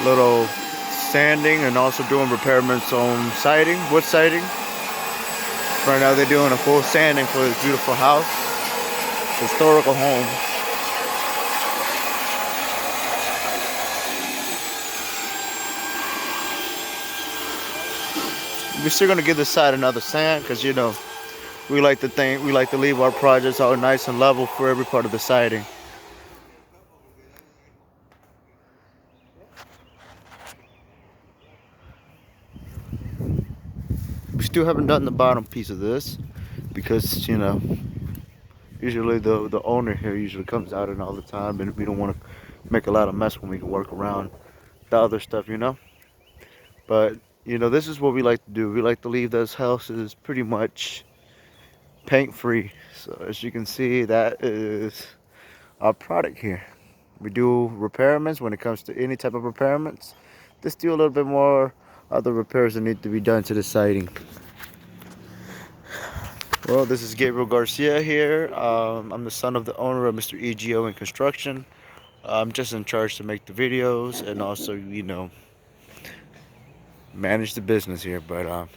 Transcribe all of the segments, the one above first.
little sanding and also doing repairments on siding, wood siding. Right now they're doing a full sanding for this beautiful house, historical home. We're still gonna give this side another sand because we like to leave our projects all nice and level for every part of the siding. We still haven't done the bottom piece of this because usually the owner here usually comes out and all the time, and we don't want to make a lot of mess when we can work around the other stuff. But this is what we like to do. We like to leave those houses pretty much paint free. So as you can see, that is our product here. We do repairments when it comes to any type of repairments. Let's do a little bit more other repairs that need to be done to the siding. Well, this is Gabriel Garcia here. I'm the son of the owner of Mr. EGO in construction. I'm just in charge to make the videos and also, manage the business here. But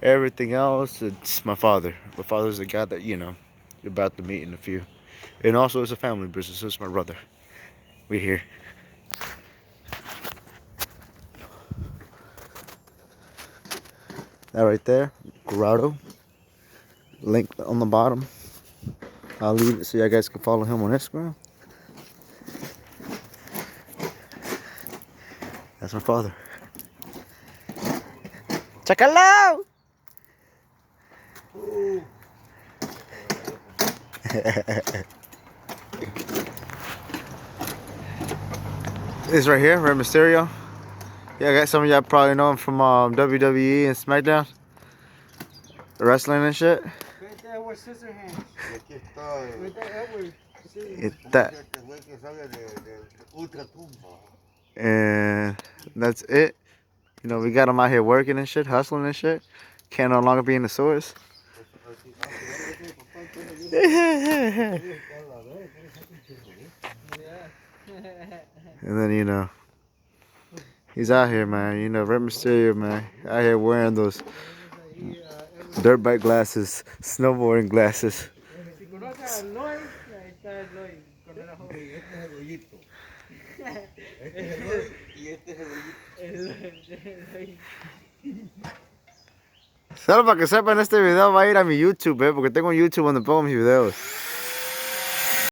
everything else, it's my father. My father's the guy that, you're about to meet in a few. And also, it's a family business. So it's my brother. We're here. That right there, Gato. Link on the bottom. I'll leave it so you guys can follow him on Instagram. That's my father. Chacalo! This right here, Rey Mysterio. Yeah, I got some of y'all probably know him from WWE and SmackDown. Wrestling and shit. Right there with scissor hands. And that's it. We got him out here working and shit, hustling and shit. Can't no longer be in the source. And then, he's out here, man. Rey Mysterio, man. Out here wearing those dirt bike glasses, snowboarding glasses. Solo para que sepan, este video va a ir a mi YouTube, porque tengo un YouTube donde pongo mis videos.